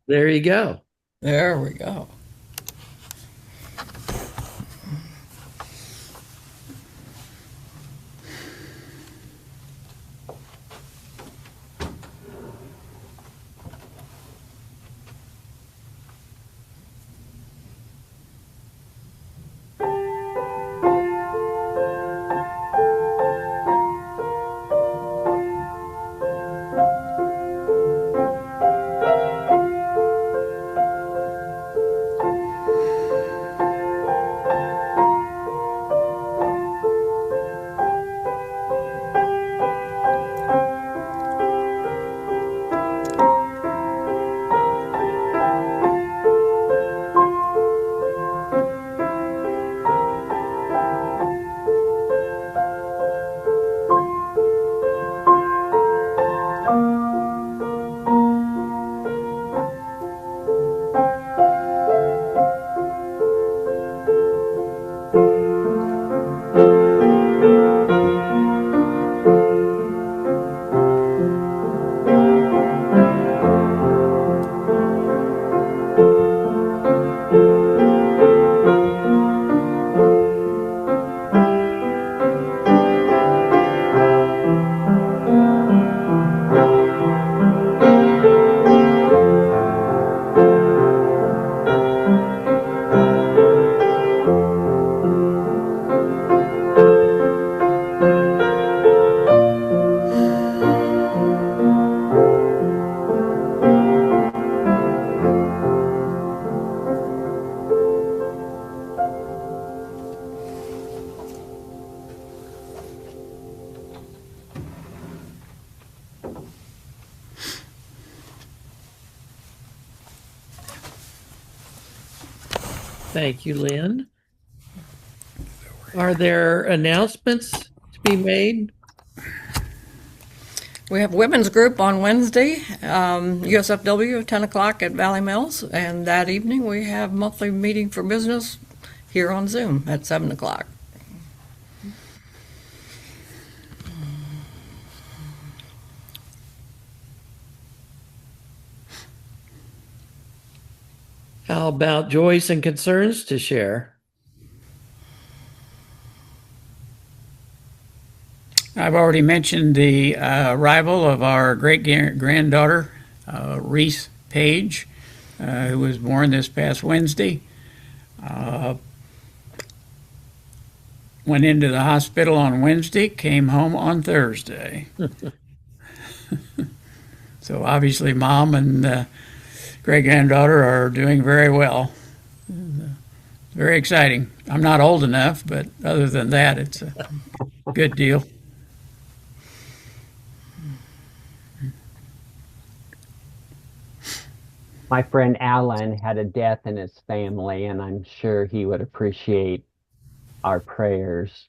There you go. There we go. Thank you, Lynn. Are there announcements to be made? We have women's group on Wednesday, USFW, 10 o'clock at Valley Mills. And that evening we have monthly meeting for business here on Zoom at 7 o'clock. How about joys and concerns to share? I've already mentioned the arrival of our great granddaughter, Reese Page, who was born this past Wednesday. Uh, Went into the hospital on Wednesday, came home on Thursday. So obviously, mom and great granddaughter are doing very well. Very exciting. I'm not old enough, but other than that, it's a good deal. My friend Alan had a death in his family, and I'm sure he would appreciate our prayers.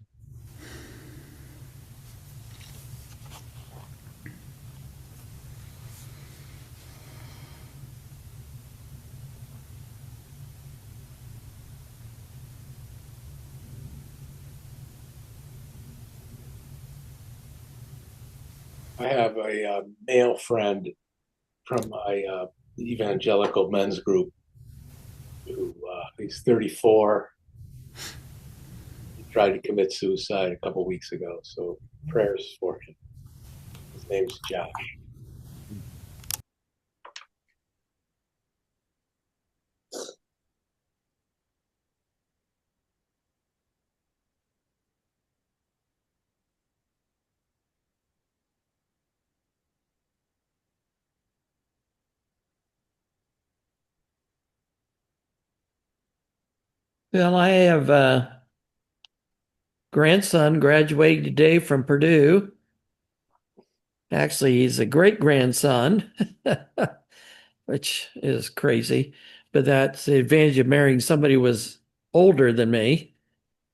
I have a male friend from my evangelical men's group who he's 34. He tried to commit suicide a couple weeks ago, so prayers for him. His name's Josh. Well, I have a grandson graduating today from Purdue. Actually, he's a great grandson, which is crazy, but that's the advantage of marrying somebody who was older than me.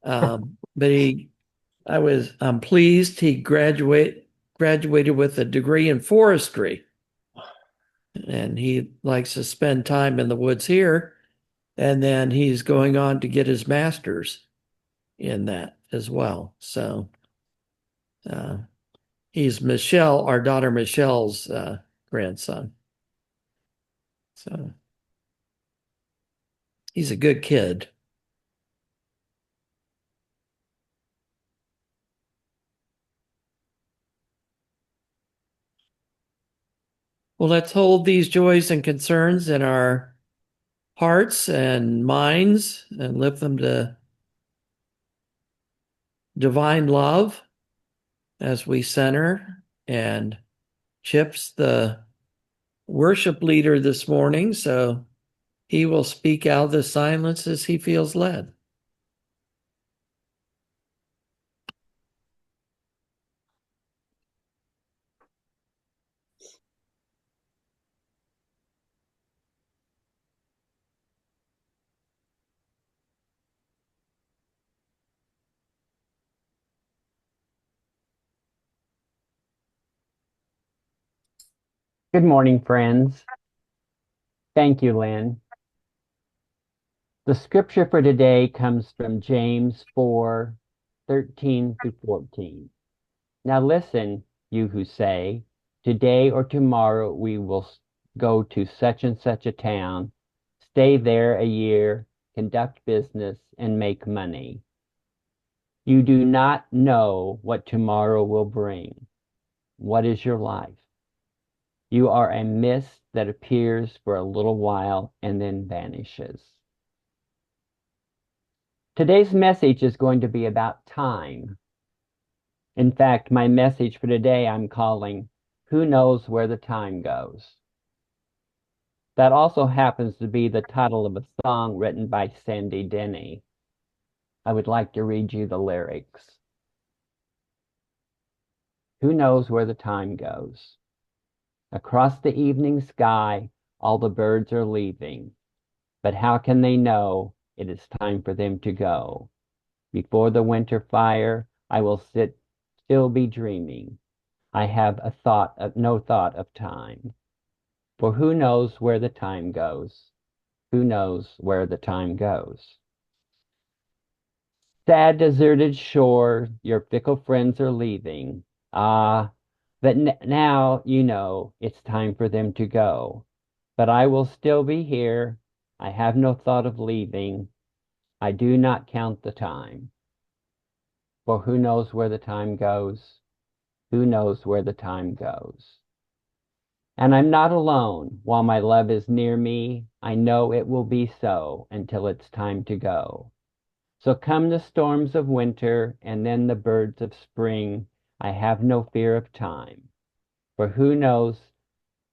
But I'm pleased he graduated with a degree in forestry, and he likes to spend time in the woods here. And then he's going on to get his master's in that as well. So uh, he's Michelle, our daughter Michelle's grandson. So he's a good kid. Well, let's hold these joys and concerns in our hearts and minds and lift them to divine love as we center. And Chip's the worship leader this morning, so he will speak out of the silence as he feels led. Good morning, friends. Thank you, Lynn. The scripture for today comes from James 4:13 through 14. Now listen, you who say, today or tomorrow we will go to such and such a town, stay there a year, conduct business, and make money. You do not know what tomorrow will bring. What is your life? You are a mist that appears for a little while and then vanishes. Today's message is going to be about time. In fact, my message for today I'm calling, Who Knows Where the Time Goes? That also happens to be the title of a song written by Sandy Denny. I would like to read you the lyrics. Who knows where the time goes? Across the evening sky, all the birds are leaving. But how can they know it is time for them to go? Before the winter fire, I will still be dreaming. I have no thought of time. For who knows where the time goes? Who knows where the time goes? Sad, deserted shore, your fickle friends are leaving. Ah, but now you know it's time for them to go. But I will still be here. I have no thought of leaving. I do not count the time. For who knows where the time goes? Who knows where the time goes? And I'm not alone. While my love is near me, I know it will be so until it's time to go. So come the storms of winter and then the birds of spring. I have no fear of time. For who knows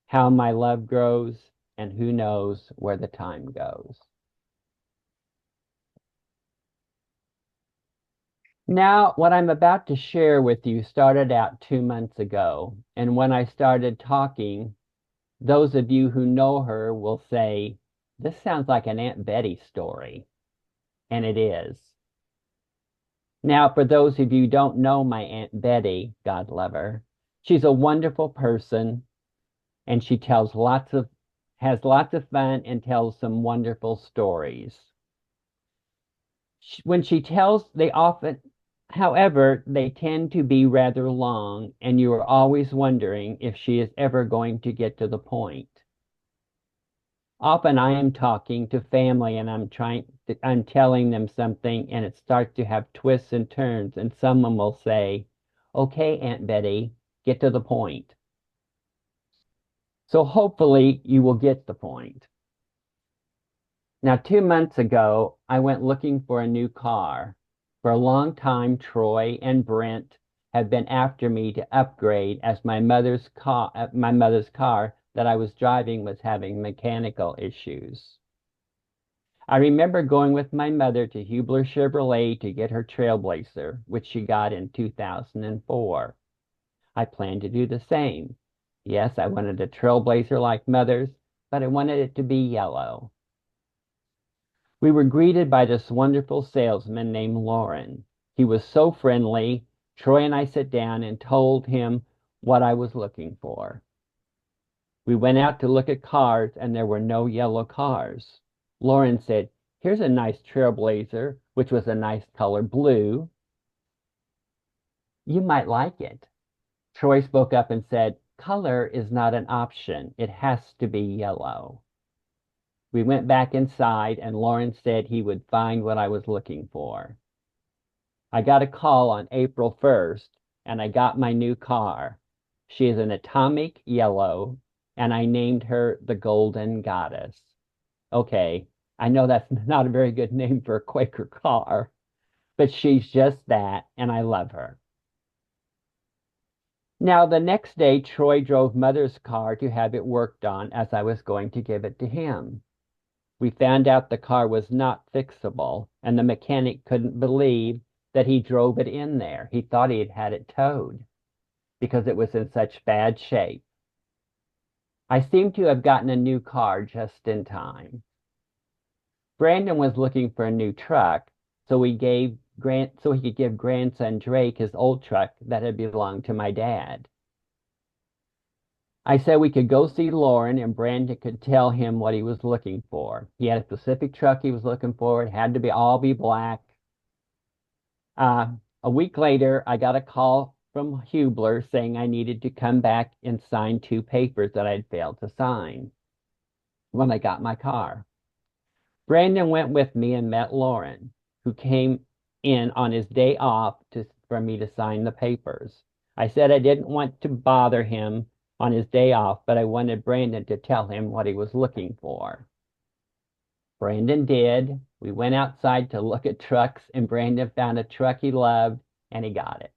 how my love grows and who knows where the time goes. Now, what I'm about to share with you started out 2 months ago. And when I started talking, those of you who know her will say, this sounds like an Aunt Betty story. And it is. Now, for those of you who don't know my Aunt Betty, God love her, she's a wonderful person and she has lots of fun and tells some wonderful stories. When she tells, however, they tend to be rather long, and you are always wondering if she is ever going to get to the point. Often I am talking to family and I'm telling them something and it starts to have twists and turns, and someone will say, okay, Aunt Betty, get to the point. So hopefully you will get the point. Now, 2 months ago, I went looking for a new car. For a long time, Troy and Brent have been after me to upgrade as my mother's car that I was driving was having mechanical issues. I remember going with my mother to Hubler Chevrolet to get her Trailblazer, which she got in 2004. I planned to do the same. Yes, I wanted a Trailblazer like mother's, but I wanted it to be yellow. We were greeted by this wonderful salesman named Lauren. He was so friendly. Troy and I sat down and told him what I was looking for. We went out to look at cars, and there were no yellow cars. Lauren said, here's a nice Trailblazer, which was a nice color blue. You might like it. Troy spoke up and said, color is not an option. It has to be yellow. We went back inside, and Lauren said he would find what I was looking for. I got a call on April 1st, and I got my new car. She is an atomic yellow, and I named her the Golden Goddess. Okay, I know that's not a very good name for a Quaker car, but she's just that, and I love her. Now, the next day, Troy drove Mother's car to have it worked on as I was going to give it to him. We found out the car was not fixable, and the mechanic couldn't believe that he drove it in there. He thought he had had it towed because it was in such bad shape. I seem to have gotten a new car just in time. Brandon was looking for a new truck, so he could give grandson Drake his old truck that had belonged to my dad. I said we could go see Lauren and Brandon could tell him what he was looking for. He had a specific truck he was looking for. It had to all be black. A week later, I got a call from Hubler saying I needed to come back and sign 2 papers that I'd failed to sign when I got my car. Brandon went with me and met Lauren, who came in on his day off for me to sign the papers. I said I didn't want to bother him on his day off, but I wanted Brandon to tell him what he was looking for. Brandon did. We went outside to look at trucks, and Brandon found a truck he loved, and he got it.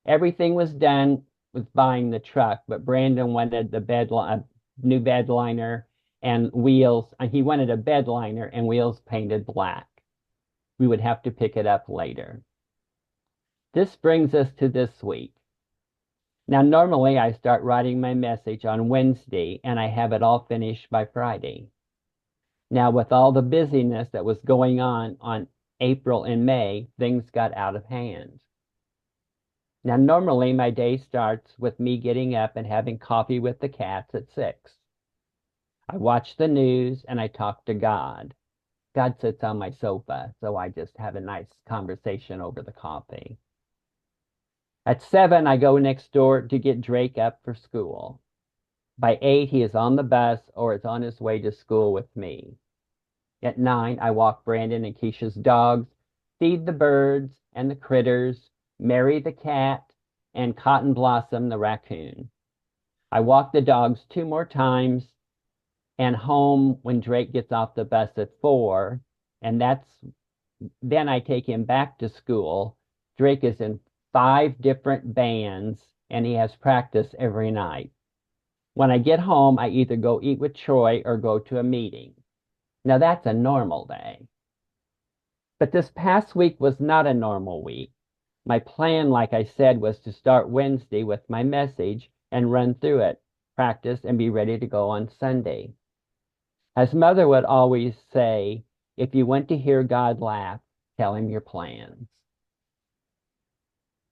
Everything was done with buying the truck, but Brandon wanted a new bed liner and wheels. He wanted a bed liner and wheels painted black. We would have to pick it up later. This brings us to this week. Now, normally I start writing my message on Wednesday, and I have it all finished by Friday. Now, with all the busyness that was going on April and May, things got out of hand. Now, normally my day starts with me getting up and having coffee with the cats at 6. I watch the news and I talk to God. God sits on my sofa, so I just have a nice conversation over the coffee. At 7, I go next door to get Drake up for school. By 8, he is on the bus or is on his way to school with me. At 9, I walk Brandon and Keisha's dogs, feed the birds and the critters, Mary the cat, and Cotton Blossom the raccoon. I walk the dogs 2 more times and home when Drake gets off the bus at 4, and then I take him back to school. Drake is in 5 different bands, and he has practice every night. When I get home, I either go eat with Troy or go to a meeting. Now, that's a normal day. But this past week was not a normal week. My plan, like I said, was to start Wednesday with my message and run through it, practice, and be ready to go on Sunday. As Mother would always say, if you want to hear God laugh, tell him your plans.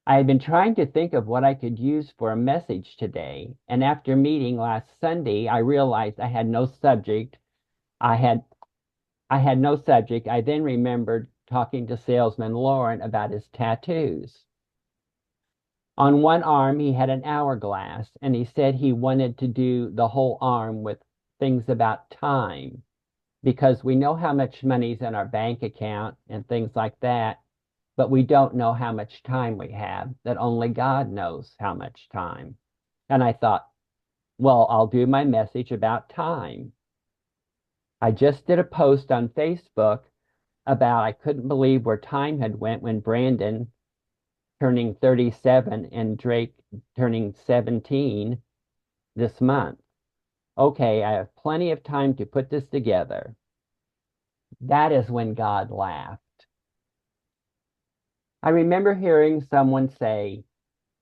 I had been trying to think of what I could use for a message today, and after meeting last Sunday, I realized I had no subject. I had no subject. I then remembered talking to salesman Lauren about his tattoos. On one arm, he had an hourglass, and he said he wanted to do the whole arm with things about time, because we know how much money's in our bank account and things like that, but we don't know how much time we have, that only God knows how much time. And I thought, well, I'll do my message about time. I just did a post on Facebook about I couldn't believe where time had went when Brandon turning 37 and Drake turning 17 this month. Okay, I have plenty of time to put this together. That is when God laughed. I remember hearing someone say,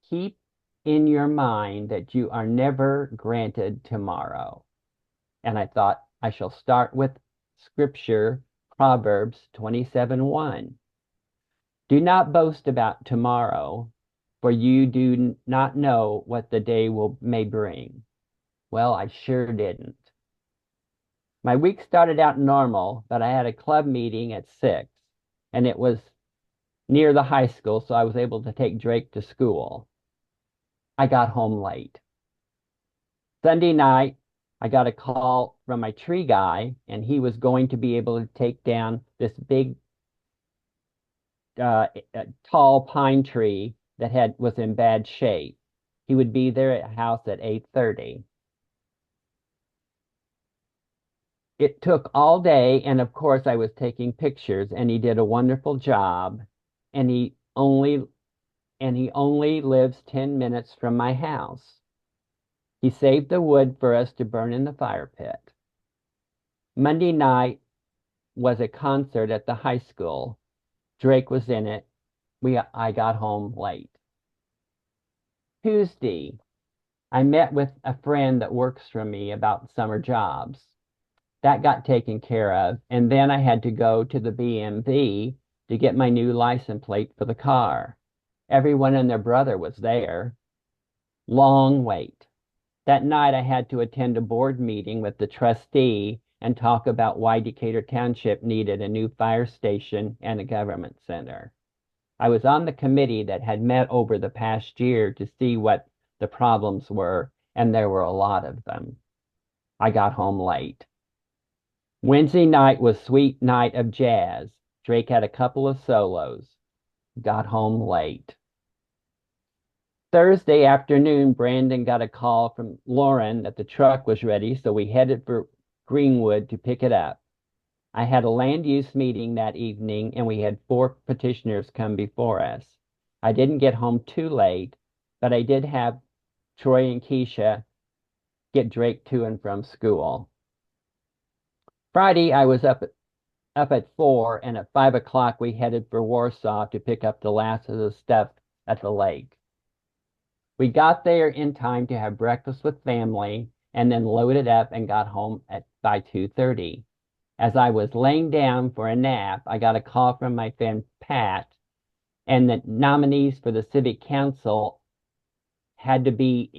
keep in your mind that you are never granted tomorrow. And I thought, I shall start with Scripture, Proverbs 27:1. Do not boast about tomorrow, for you do not know what the day may bring. Well, I sure didn't. My week started out normal, but I had a club meeting at 6, and it was near the high school, so I was able to take Drake to school. I got home late. Sunday night, I got a call from my tree guy, and he was going to be able to take down this big, tall pine tree that was in bad shape. He would be there at house at 8:30. It took all day, and of course I was taking pictures, and he did a wonderful job, and he only lives 10 minutes from my house. He saved the wood for us to burn in the fire pit. Monday night was a concert at the high school. Drake was in it. I got home late. Tuesday, I met with a friend that works for me about summer jobs. That got taken care of, and then I had to go to the BMV to get my new license plate for the car. Everyone and their brother was there. Long wait. That night I had to attend a board meeting with the trustee and talk about why Decatur Township needed a new fire station and a government center. I was on the committee that had met over the past year to see what the problems were, and there were a lot of them. I got home late. Wednesday night was sweet night of jazz. Drake had a couple of solos. Got home late. Thursday afternoon, Brandon got a call from Lauren that the truck was ready, so we headed for Greenwood to pick it up. I had a land use meeting that evening, and we had 4 petitioners come before us. I didn't get home too late, but I did have Troy and Keisha get Drake to and from school. Friday, I was up at 4, and at 5 o'clock we headed for Warsaw to pick up the last of the stuff at the lake. We got there in time to have breakfast with family and then loaded up and got home by 2:30. As I was laying down for a nap, I got a call from my friend Pat, and the nominees for the civic council had to be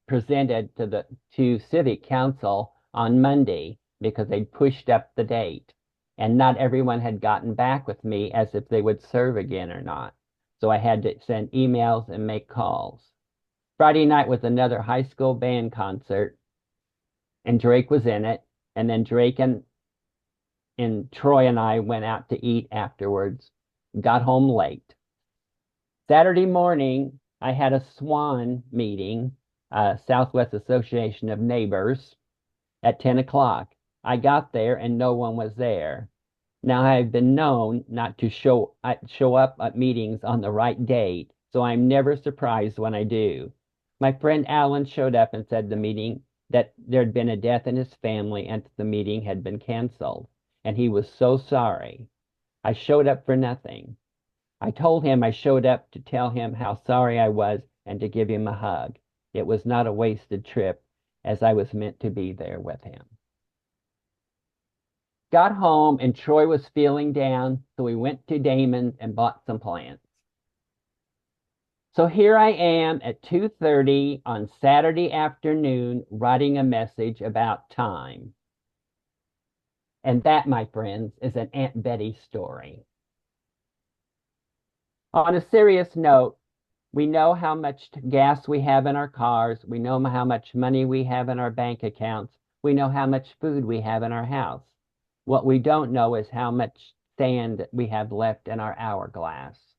presented to civic council on Monday because they'd pushed up the date, and not everyone had gotten back with me as if they would serve again or not. So I had to send emails and make calls. Friday night was another high school band concert, and Drake was in it. And then Drake and Troy and I went out to eat afterwards. Got home late. Saturday morning, I had a SWAN meeting, Southwest Association of Neighbors, at 10 o'clock. I got there and no one was there. Now I've been known not to show up at meetings on the right date, so I'm never surprised when I do. My friend Alan showed up and said that there'd been a death in his family and the meeting had been canceled, and he was so sorry. I showed up for nothing. I told him I showed up to tell him how sorry I was and to give him a hug. It was not a wasted trip, as I was meant to be there with him. Got home and Troy was feeling down, so we went to Damon's and bought some plants. So here I am at 2:30 on Saturday afternoon writing a message about time. And that, my friends, is an Aunt Betty story. On a serious note, we know how much gas we have in our cars. We know how much money we have in our bank accounts. We know how much food we have in our house. What we don't know is how much sand we have left in our hourglass.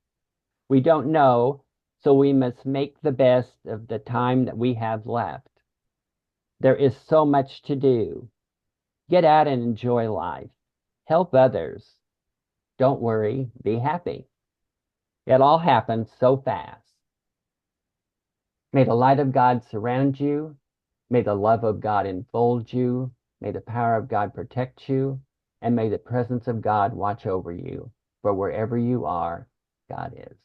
We don't know, so we must make the best of the time that we have left. There is so much to do. Get out and enjoy life. Help others. Don't worry, be happy. It all happens so fast. May the light of God surround you. May the love of God enfold you. May the power of God protect you. And may the presence of God watch over you. For wherever you are, God is.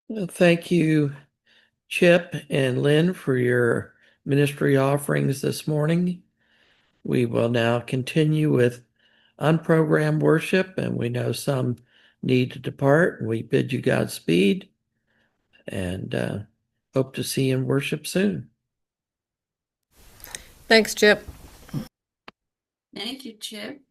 Well, thank you, Chip and Lynn, for your ministry offerings this morning. We will now continue with unprogrammed worship, and we know some need to depart. We bid you Godspeed and hope to see you in worship soon. Thanks, Chip. Thank you, Chip.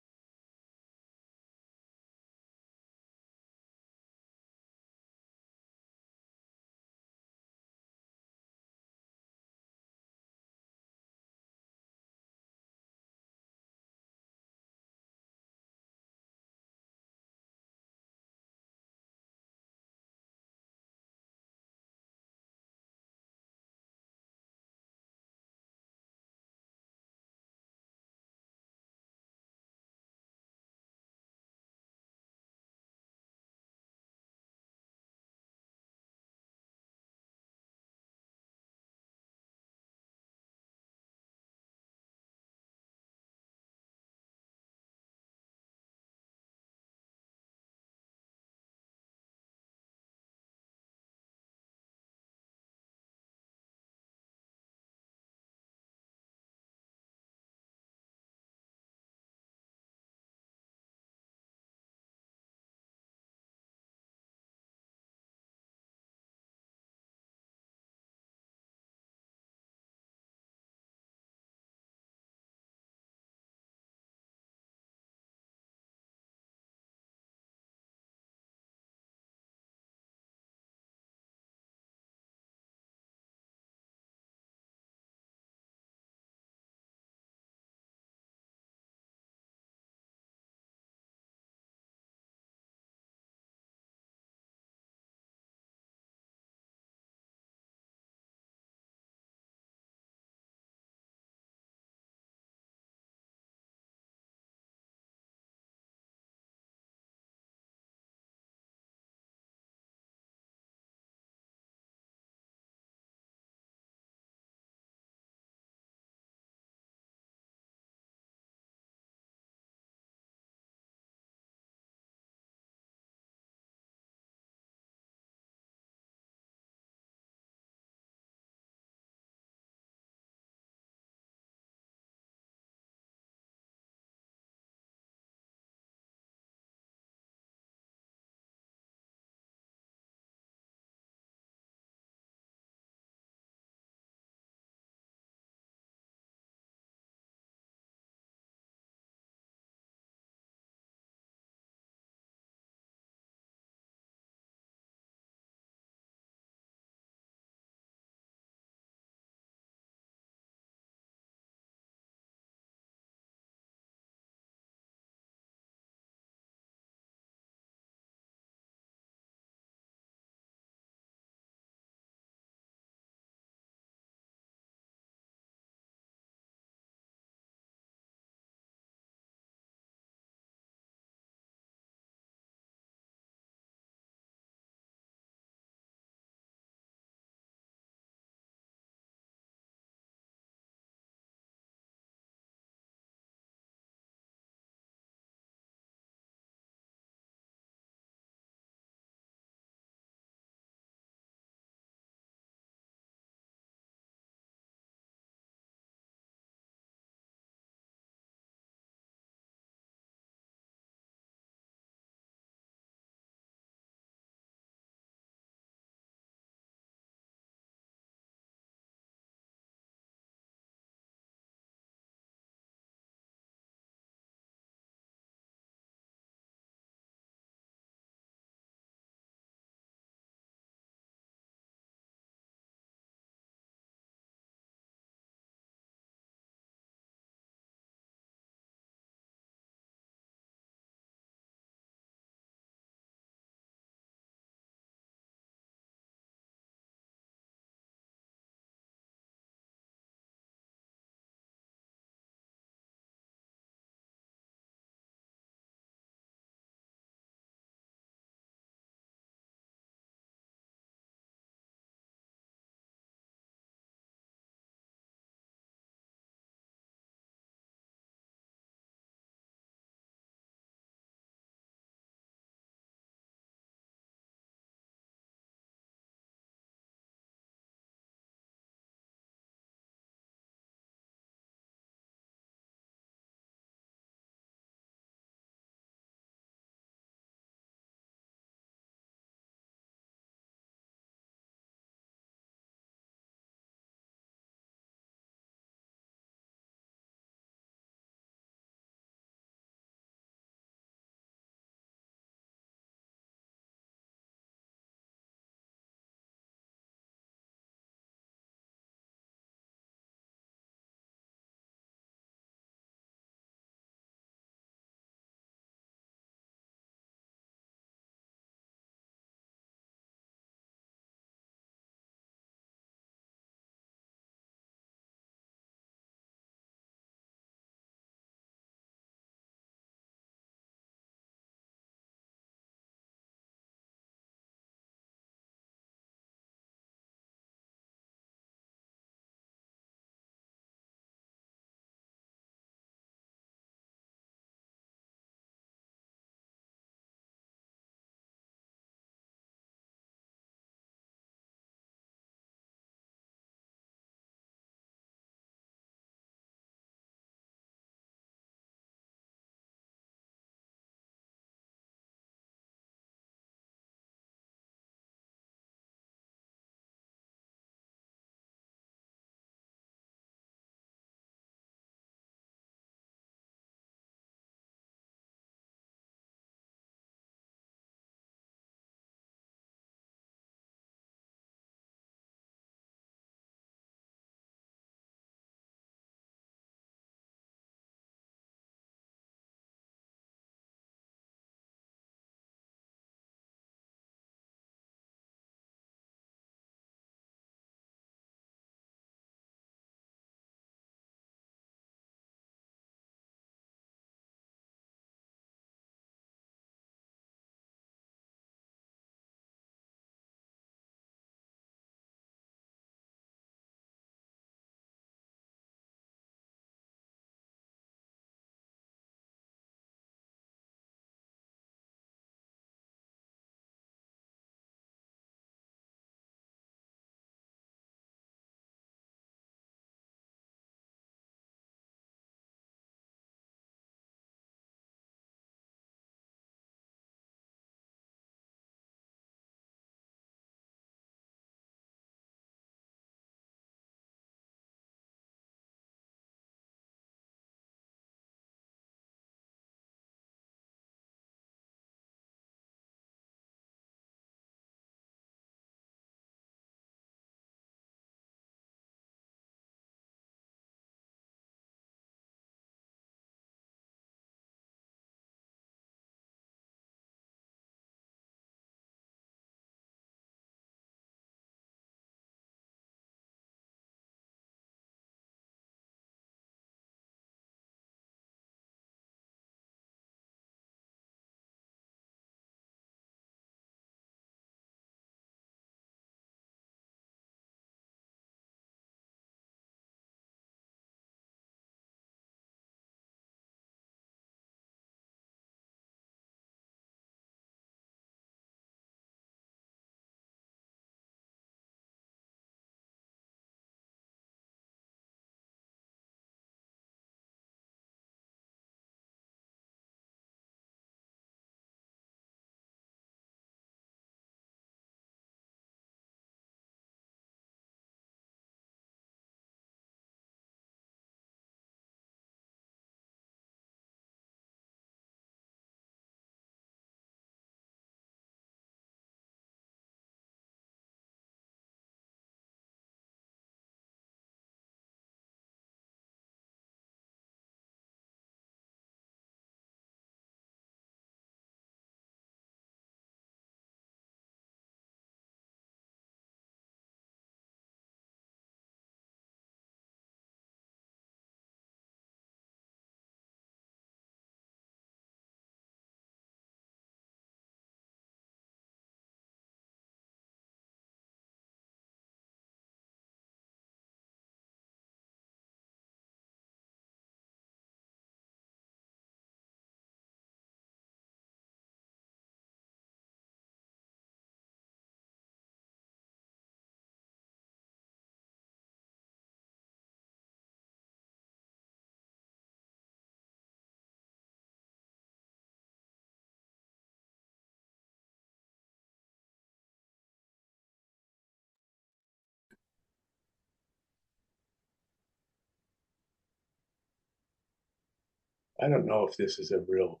I don't know if this is a real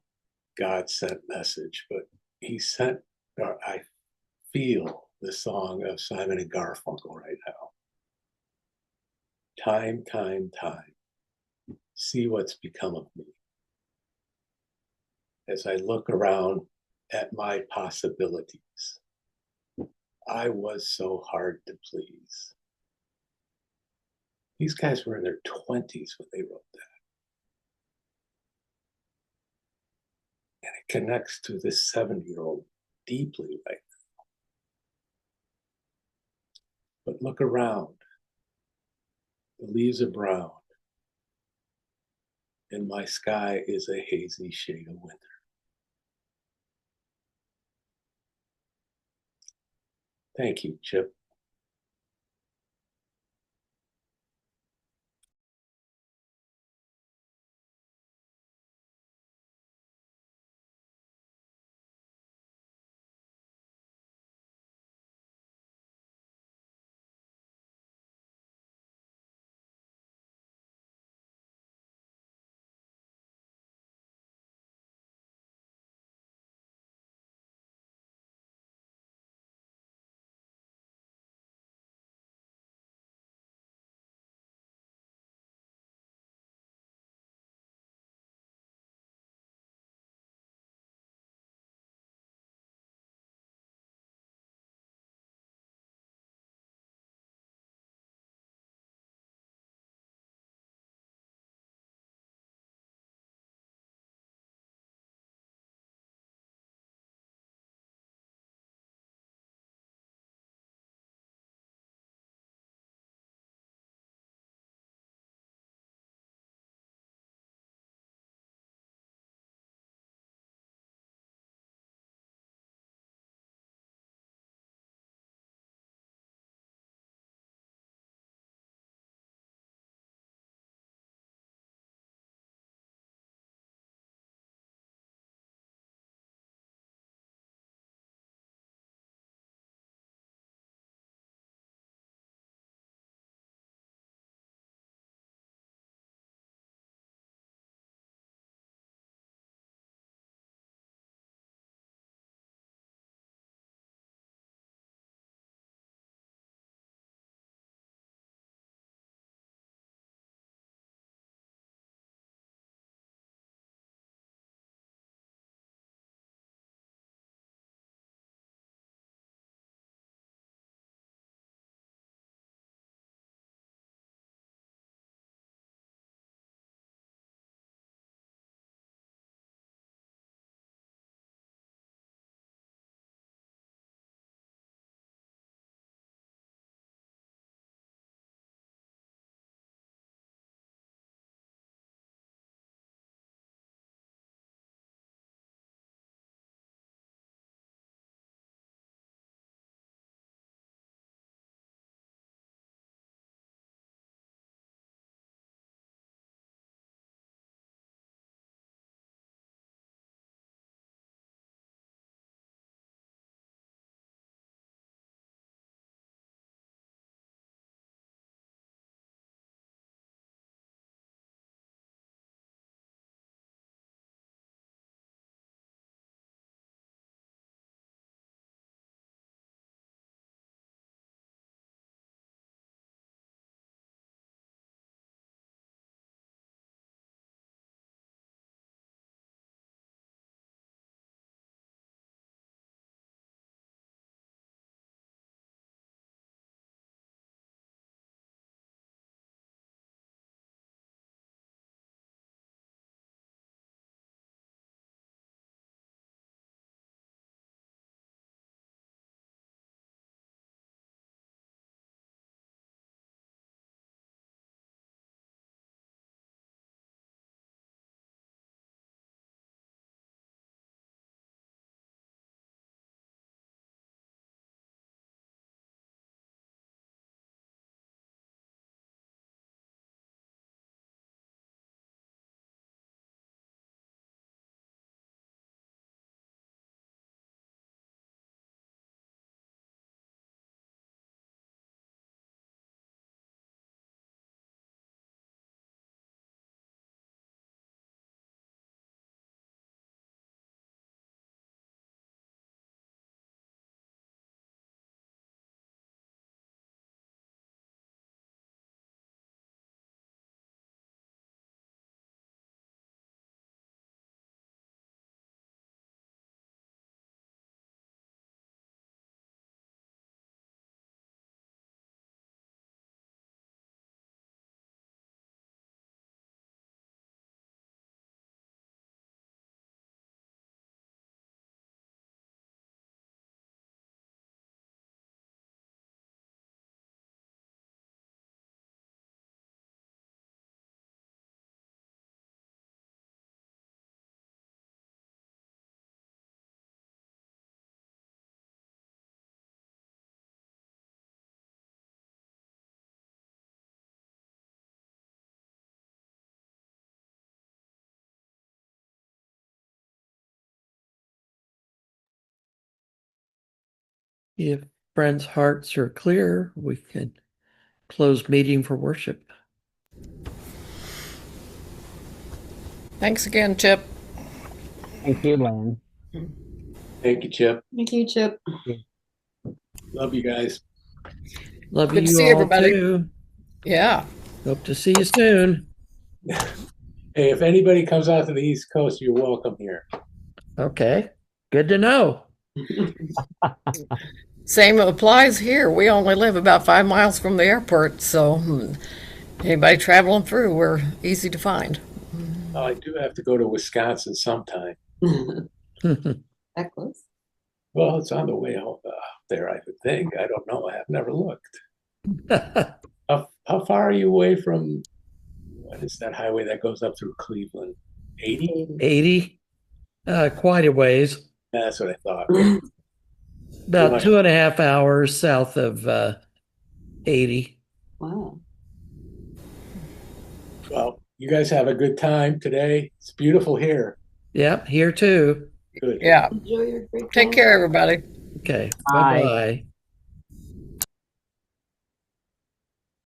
God sent message, but he sent, or I feel the song of Simon and Garfunkel right now. Time, time, time. See what's become of me. As I look around at my possibilities, I was so hard to please. These guys were in their 20s when they wrote that. And it connects to this 70-year-old deeply right now. But look around. The leaves are brown, and my sky is a hazy shade of winter. Thank you, Chip. If friends' hearts are clear, we can close meeting for worship. Thanks again, Chip. Thank you, Lynn. Thank you, Chip. Thank you, Chip. Love you guys. Love Good to you see all everybody. too. Yeah. Hope to see you soon. Hey, if anybody comes out to the East Coast, you're welcome here. Okay. Good to know. Same applies here. We only live about 5 miles from the airport, so anybody traveling through, we're easy to find. I do have to go to Wisconsin sometime. That close? Well, it's on the way out there, I would think. I don't know. I have never looked. How far are you away from, what is that highway that goes up through Cleveland? 80? 80, quite a ways. That's what I thought. About 2.5 hours south of 80. Wow. Well, you guys have a good time today. It's beautiful here. Yep, here too. Good. Yeah. Enjoy your great Take care, everybody. Okay. Bye. Bye-bye.